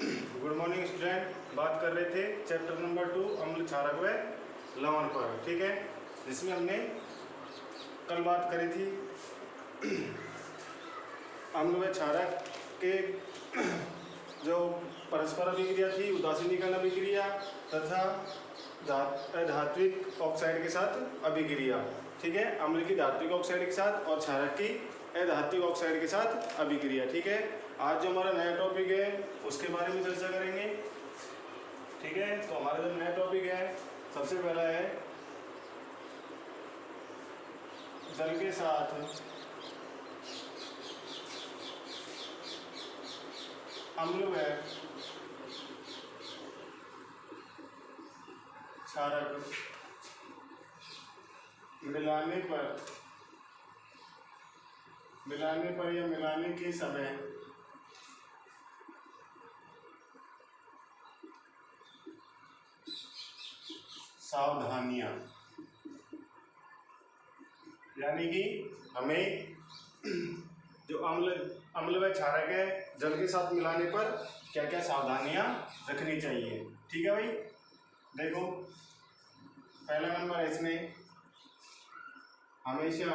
Good morning student. बात कर रहे थे चैप्टर नंबर 2 अम्ल क्षारक व लवण पर, ठीक है, जिसमें हमने कल बात करी थी अम्ल व क्षारक के जो परस्पर अभिक्रिया थी, उदासीनीकरण अभिक्रिया तथा धात्विक ऑक्साइड के साथ अभिक्रिया, ठीक है, अम्ल की धात्विक ऑक्साइड के साथ और क्षारक की अधात्विक ऑक्साइड के साथ अभिक्रिया। ठीक है, आज जो हमारा नया टॉपिक है उसके बारे में चर्चा करेंगे। ठीक है, तो हमारा जो नया टॉपिक है सबसे पहला है जल के साथ अम्ल व क्षारक मिलाने पर या मिलाने के समय सावधानियां, यानी कि हमें जो अम्ल व क्षारक है जल के साथ मिलाने पर क्या क्या सावधानियां रखनी चाहिए। ठीक है भाई, देखो पहला नंबर है इसमें हमेशा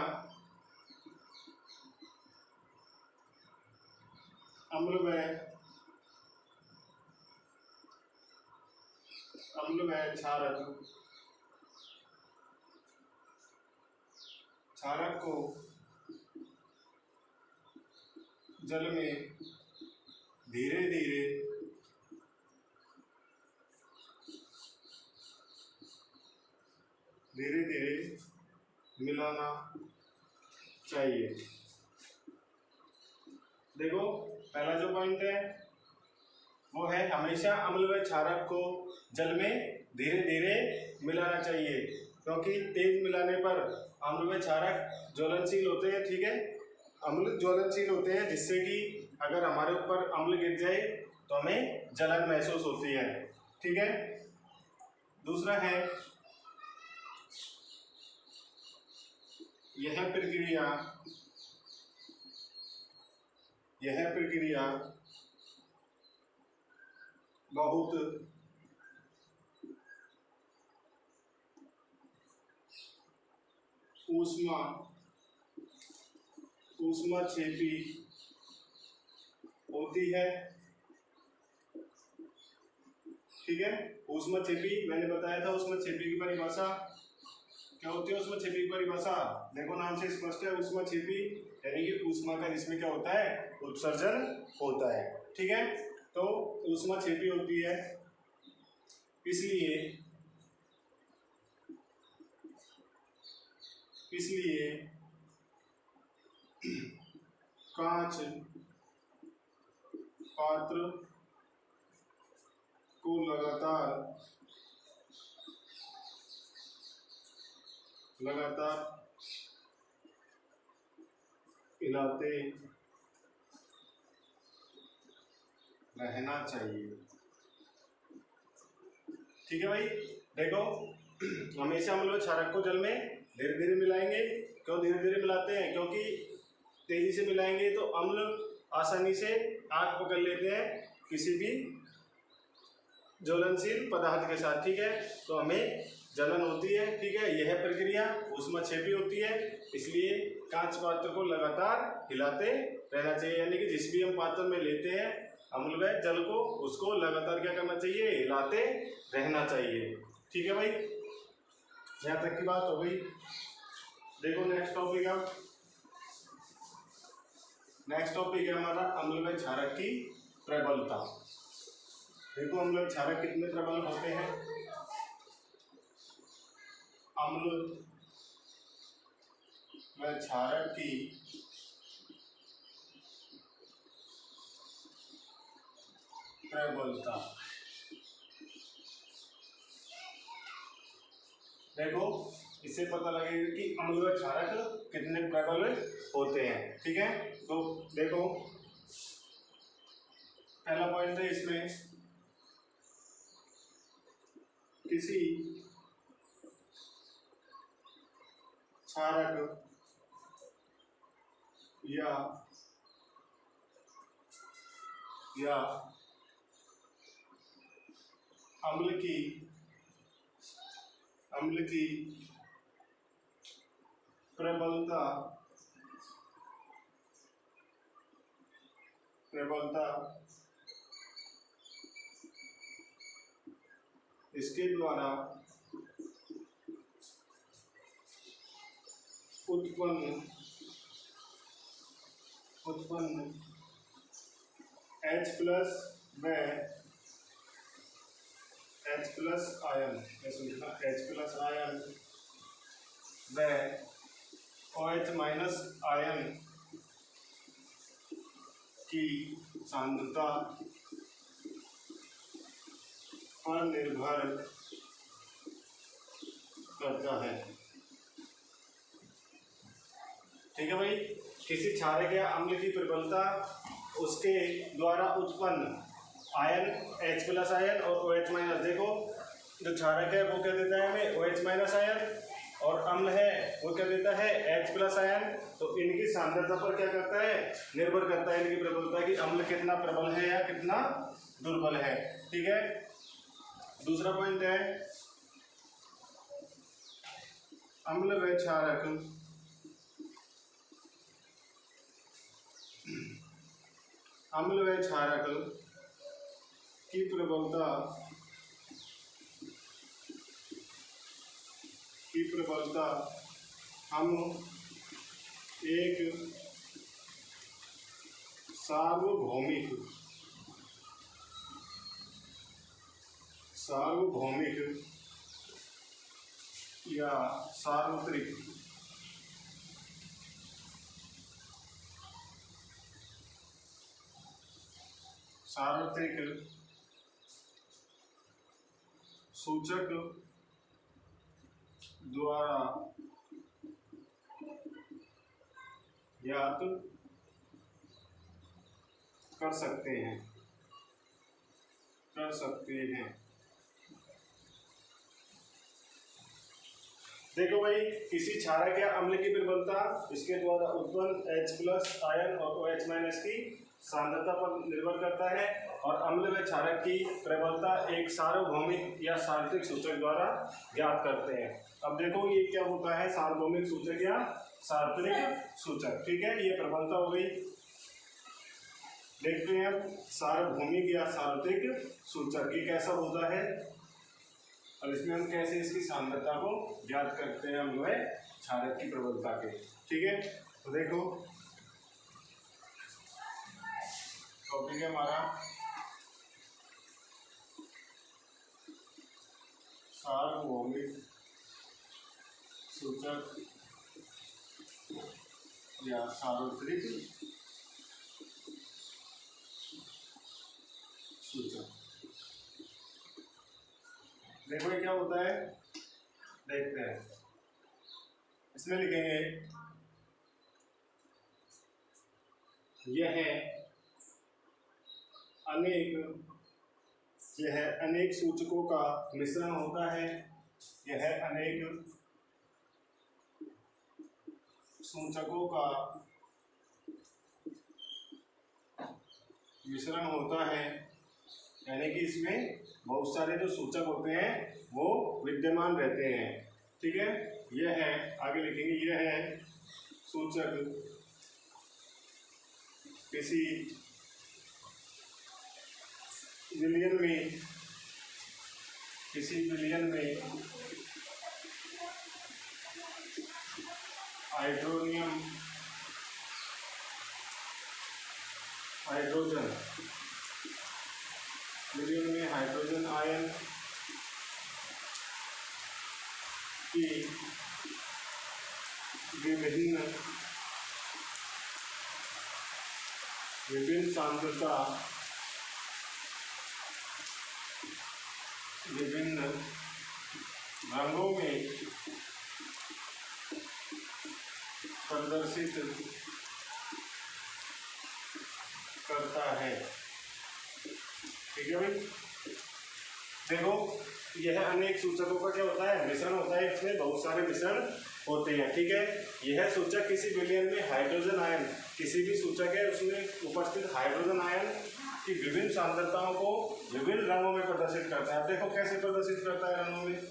अम्ल व क्षारक को जल में धीरे धीरे मिलाना चाहिए। देखो पहला जो पॉइंट है वो है हमेशा अम्ल व क्षारक को जल में धीरे धीरे मिलाना चाहिए, क्योंकि तेज मिलाने पर अम्ल व क्षारक ज्वलनशील होते हैं। ठीक है, अम्ल ज्वलनशील होते हैं, जिससे कि अगर हमारे ऊपर अम्ल गिर जाए तो हमें जलन महसूस होती है। ठीक है, दूसरा है यह प्रक्रिया बहुत ऊष्माक्षेपी होती है। ठीक है, ऊष्माक्षेपी मैंने बताया था, ऊष्माक्षेपी की परिभाषा क्या होती है। ऊष्माक्षेपी की परिभाषा देखो नाम से स्पष्ट है, ऊष्माक्षेपी यानी कि ऊष्मा का जिसमें क्या होता है, उत्सर्जन होता है। ठीक है, तो ऊष्माक्षेपी होती है, इसलिए कांच पात्र को लगातार हिलाते रहना चाहिए। ठीक है भाई, देखो हमेशा हम लोग क्षारक को जल में धीरे धीरे मिलाएंगे। क्यों धीरे धीरे मिलाते हैं? क्योंकि तेजी से मिलाएंगे तो अम्ल आसानी से आग पकड़ लेते हैं किसी भी ज्वलनशील पदार्थ के साथ। ठीक है, तो हमें जलन होती है। ठीक है, यह प्रक्रिया ऊष्माक्षेपी होती है, इसलिए कांच पात्र को लगातार हिलाते रहना चाहिए, यानी कि जिस भी हम पात्र में लेते हैं अम्ल व जल को, उसको लगातार क्या करना चाहिए, हिलाते रहना चाहिए। ठीक है भाई, यहाँ तक की बात हो गई। देखो नेक्स्ट टॉपिक है हमारा अम्ल व क्षारक की प्रबलता। देखो अम्ल व क्षारक कितने प्रबल होते हैं। अम्ल व क्षारक की प्रबलता, देखो इससे पता लगेगा कि अम्ल व क्षारक कितने प्रबल होते हैं। ठीक है, तो देखो पहला पॉइंट है इसमें किसी क्षारक या अम्ल की प्रबलता इसके द्वारा उत्पन्न H प्लस व आयन व OH माइनस आयन की सांद्रता पर निर्भर करता है। ठीक है भाई, किसी क्षारक या अम्ल की प्रबलता उसके द्वारा उत्पन्न आयन H प्लस आयन और OH माइनस, देखो जो क्षारक है वो क्या देता है हमें OH माइनस आयन, और अम्ल है वो क्या देता है H प्लस आयन। तो इनकी सांद्रता पर क्या करता है, निर्भर करता है इनकी प्रबलता की अम्ल कितना प्रबल है या कितना दुर्बल है। ठीक है, दूसरा पॉइंट है अम्ल व क्षारक की प्रबलता हम एक सार्वभौमिक या सार्वत्रिक सूचक द्वारा ज्ञात कर सकते हैं। देखो भाई, किसी क्षारक या अम्ल की प्रबलता इसके द्वारा उत्पन्न H प्लस आयन और OH माइनस की सांद्रता पर निर्भर करता है, और अम्ल व क्षारक की प्रबलता एक सार्वभौमिक या सार्वत्रिक सूचक द्वारा ज्ञात करते हैं। अब देखो ये क्या होता है, सार्वभौमिक सूचक या सार्वत्रिक सूचक। ठीक है, ये प्रबलता हो गई। देखते हैं अब सार्वभौमिक या सार्वत्रिक सूचक ये कैसा होता है, और इसमें हम कैसे इसकी सांद्रता को ज्ञात करते हैं अम्ल व क्षारक की प्रबलता के। ठीक है, तो देखो टॉपिक है हमारा सार्वभौमिक सूचक या सार्वत्रिक सूचक। देखो ये क्या होता है, देखते हैं। इसमें लिखेंगे यह अनेक सूचकों का मिश्रण होता है। यह अनेक सूचकों का मिश्रण होता है, यानी कि इसमें बहुत सारे जो सूचक होते हैं वो विद्यमान रहते हैं। ठीक है, यह है, आगे लिखेंगे यह है सूचक किसी विलयन में हाइड्रोजन आयन की विभिन्न सांद्रता विभिन्न रंगों में प्रदर्शित करता है। ठीक है भाई, देखो यह अनेक सूचकों का क्या होता है, मिश्रण होता है। इसमें बहुत सारे मिश्रण होते हैं। ठीक है, यह सूचक किसी विलयन में हाइड्रोजन आयन, किसी भी सूचक है उसमें उपस्थित हाइड्रोजन आयन कि विभिन्न सांद्रताओं को विभिन्न रंगों में प्रदर्शित करता है। अब देखो कैसे प्रदर्शित करता है रंगों में।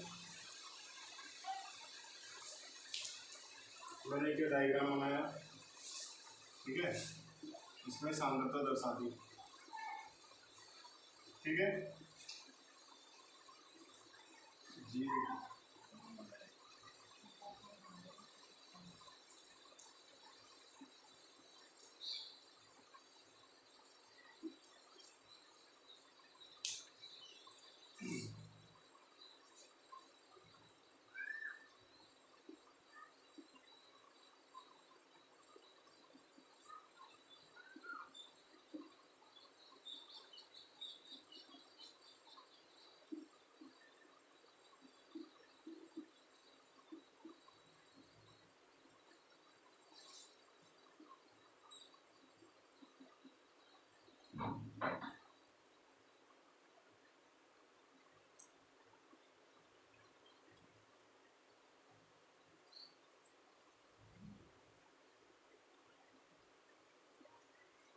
मैंने एक डायग्राम बनाया, ठीक है, इसमें सांद्रता दर्शा दी, ठीक है, जी।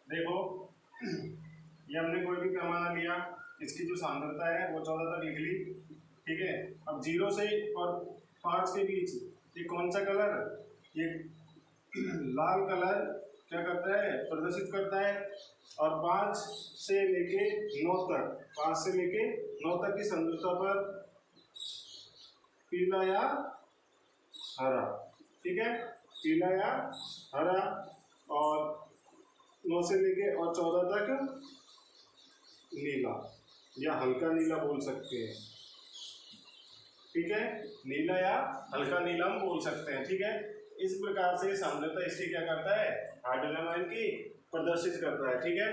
देखो ये हमने कोई भी पैमाना लिया, इसकी जो सांद्रता है वो 14 तक लिख ली, ठीक है। अब 0 से और 5 के बीच ये कौन सा कलर, ये लाल कलर क्या करता है, प्रदर्शित करता है। और 5 से लेके 9 तक, 5 से लेके 9 तक की सांद्रता पर पीला या हरा, ठीक है, पीला या हरा। और 9 से लेके और 14 तक नीला या हल्का नीला बोल सकते हैं, ठीक है, नीला या हल्का नीला हम बोल सकते हैं, ठीक है। इस प्रकार से सांद्रता इसकी क्या करता है, हाइड्रोजन आयन की प्रदर्शित करता है, ठीक है।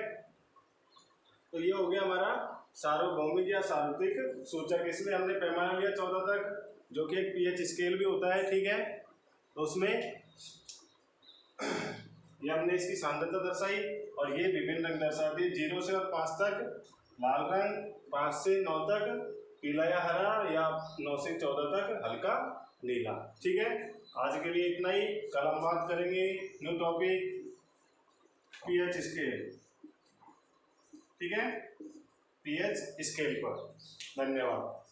तो ये हो गया हमारा सार्वभौमिक या सार्वत्रिक सूचक। इसमें हमने पैमाना लिया 14 तक, जो कि एक पीएच स्केल भी होता है, ठीक है। तो उसमें ये हमने इसकी सांद्रता दर्शाई और ये विभिन्न रंग दर्शाती है। 0 से और 5 तक लाल रंग, 5 से 9 तक पीला या हरा, या 9 से 14 तक हल्का नीला, ठीक है। आज के लिए इतना ही। कल हम बात करेंगे न्यू टॉपिक पीएच स्केल, ठीक है, पीएच स्केल पर। धन्यवाद।